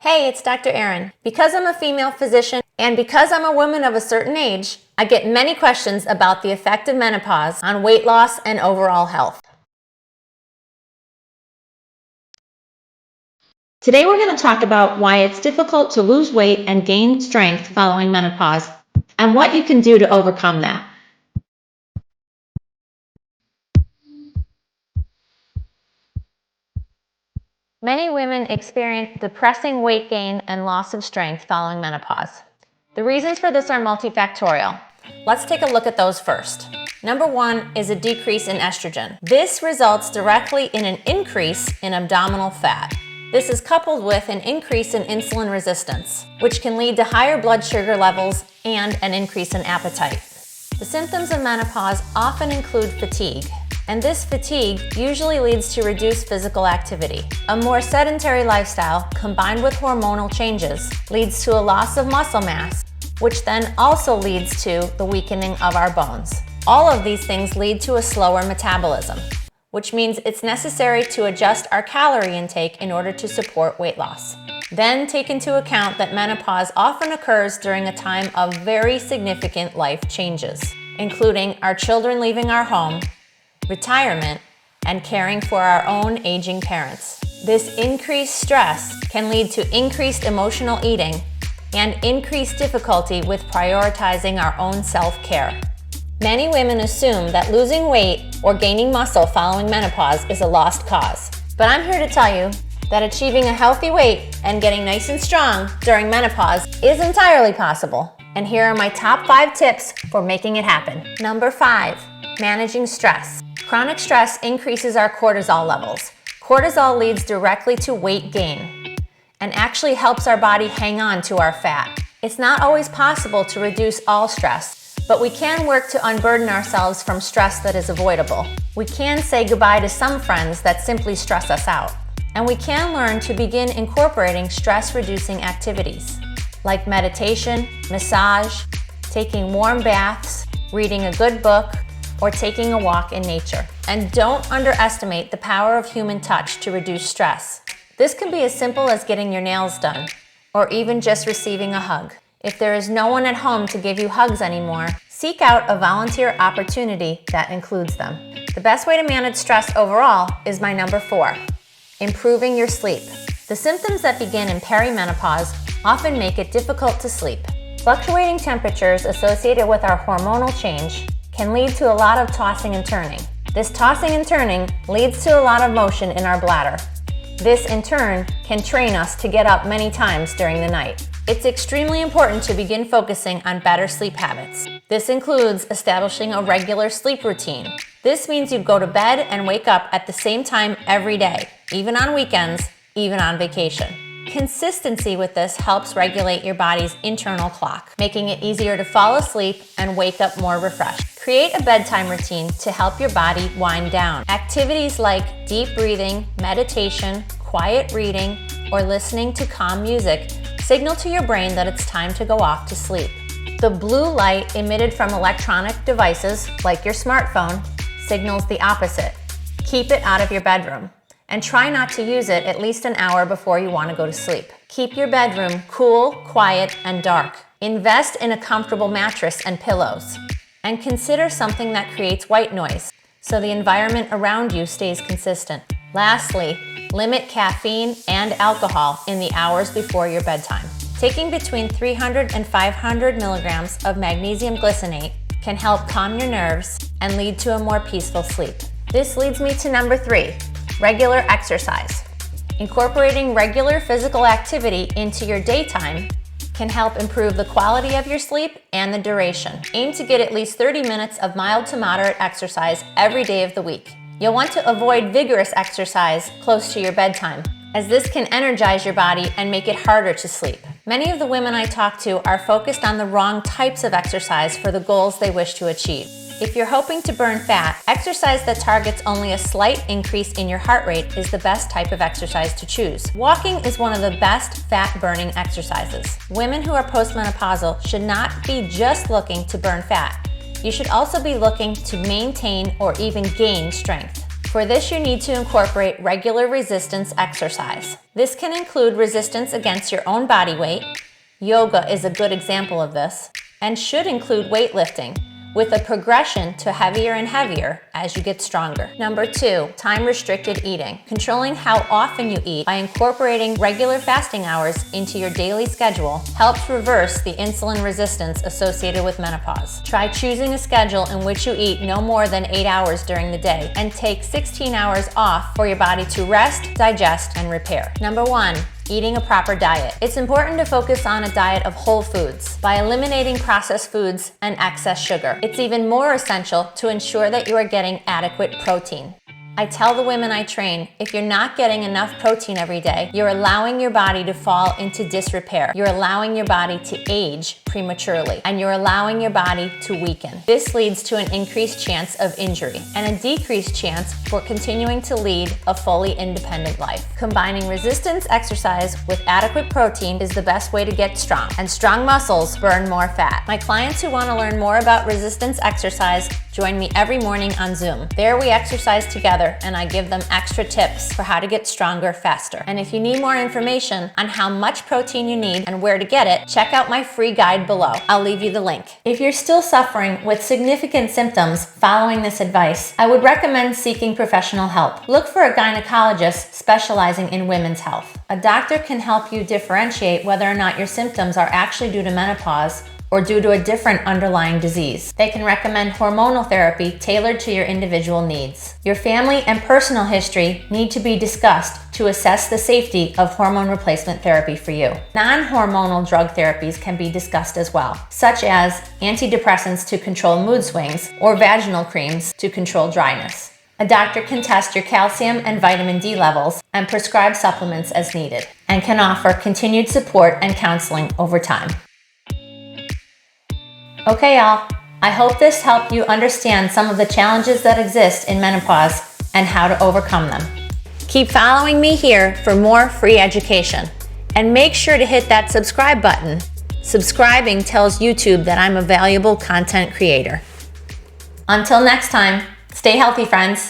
Hey, it's Dr. Erin. Because I'm a female physician and because I'm a woman of a certain age, I get many questions about the effect of menopause on weight loss and overall health. Today we're going to talk about why it's difficult to lose weight and gain strength following menopause and what you can do to overcome that. Many women experience depressing weight gain and loss of strength following menopause. The reasons for this are multifactorial. Let's take a look at those first. Number one is a decrease in estrogen. This results directly in an increase in abdominal fat. This is coupled with an increase in insulin resistance, which can lead to higher blood sugar levels and an increase in appetite. The symptoms of menopause often include fatigue, and this fatigue usually leads to reduced physical activity. A more sedentary lifestyle combined with hormonal changes leads to a loss of muscle mass, which then also leads to the weakening of our bones. All of these things lead to a slower metabolism, which means it's necessary to adjust our calorie intake in order to support weight loss. Then take into account that menopause often occurs during a time of very significant life changes, including our children leaving our home, retirement, and caring for our own aging parents. This increased stress can lead to increased emotional eating and increased difficulty with prioritizing our own self-care. Many women assume that losing weight or gaining muscle following menopause is a lost cause. But I'm here to tell you that achieving a healthy weight and getting nice and strong during menopause is entirely possible. And here are my top 5 tips for making it happen. Number 5, managing stress. Chronic stress increases our cortisol levels. Cortisol leads directly to weight gain and actually helps our body hang on to our fat. It's not always possible to reduce all stress, but we can work to unburden ourselves from stress that is avoidable. We can say goodbye to some friends that simply stress us out. And we can learn to begin incorporating stress-reducing activities, like meditation, massage, taking warm baths, reading a good book, or taking a walk in nature. And don't underestimate the power of human touch to reduce stress. This can be as simple as getting your nails done, or even just receiving a hug. If there is no one at home to give you hugs anymore, seek out a volunteer opportunity that includes them. The best way to manage stress overall is my number 4, improving your sleep. The symptoms that begin in perimenopause often make it difficult to sleep. Fluctuating temperatures associated with our hormonal change can lead to a lot of tossing and turning. This tossing and turning leads to a lot of motion in our bladder. This in turn can train us to get up many times during the night. It's extremely important to begin focusing on better sleep habits. This includes establishing a regular sleep routine. This means you go to bed and wake up at the same time every day, even on weekends, even on vacation. Consistency with this helps regulate your body's internal clock, making it easier to fall asleep and wake up more refreshed. Create a bedtime routine to help your body wind down. Activities like deep breathing, meditation, quiet reading, or listening to calm music signal to your brain that it's time to go off to sleep. The blue light emitted from electronic devices, like your smartphone, signals the opposite. Keep it out of your bedroom, and try not to use it at least an hour before you want to go to sleep. Keep your bedroom cool, quiet, and dark. Invest in a comfortable mattress and pillows. And consider something that creates white noise, so the environment around you stays consistent. Lastly, limit caffeine and alcohol in the hours before your bedtime. Taking between 300 and 500 milligrams of magnesium glycinate can help calm your nerves and lead to a more peaceful sleep. This leads me to number 3, regular exercise. Incorporating regular physical activity into your daytime can help improve the quality of your sleep and the duration. Aim to get at least 30 minutes of mild to moderate exercise every day of the week. You'll want to avoid vigorous exercise close to your bedtime, as this can energize your body and make it harder to sleep. Many of the women I talk to are focused on the wrong types of exercise for the goals they wish to achieve. If you're hoping to burn fat, exercise that targets only a slight increase in your heart rate is the best type of exercise to choose. Walking is one of the best fat-burning exercises. Women who are postmenopausal should not be just looking to burn fat. You should also be looking to maintain or even gain strength. For this, you need to incorporate regular resistance exercise. This can include resistance against your own body weight. Yoga is a good example of this, and should include weightlifting, with a progression to heavier and heavier as you get stronger. Number 2, time-restricted eating. Controlling how often you eat by incorporating regular fasting hours into your daily schedule helps reverse the insulin resistance associated with menopause. Try choosing a schedule in which you eat no more than 8 hours during the day and take 16 hours off for your body to rest, digest, and repair. Number 1, eating a proper diet. It's important to focus on a diet of whole foods by eliminating processed foods and excess sugar. It's even more essential to ensure that you are getting adequate protein. I tell the women I train, if you're not getting enough protein every day, you're allowing your body to fall into disrepair. You're allowing your body to age prematurely, and you're allowing your body to weaken. This leads to an increased chance of injury and a decreased chance for continuing to lead a fully independent life. Combining resistance exercise with adequate protein is the best way to get strong, and strong muscles burn more fat. My clients who want to learn more about resistance exercise join me every morning on Zoom. There we exercise together, and I give them extra tips for how to get stronger faster. And if you need more information on how much protein you need and where to get it, check out my free guide below. I'll leave you the link. If you're still suffering with significant symptoms following this advice, I would recommend seeking professional help. Look for a gynecologist specializing in women's health. A doctor can help you differentiate whether or not your symptoms are actually due to menopause or due to a different underlying disease. They can recommend hormonal therapy tailored to your individual needs. Your family and personal history need to be discussed to assess the safety of hormone replacement therapy for you. Non-hormonal drug therapies can be discussed as well, such as antidepressants to control mood swings or vaginal creams to control dryness. A doctor can test your calcium and vitamin D levels and prescribe supplements as needed, and can offer continued support and counseling over time. Okay, y'all. I hope this helped you understand some of the challenges that exist in menopause and how to overcome them. Keep following me here for more free education. And make sure to hit that subscribe button. Subscribing tells YouTube that I'm a valuable content creator. Until next time, stay healthy, friends.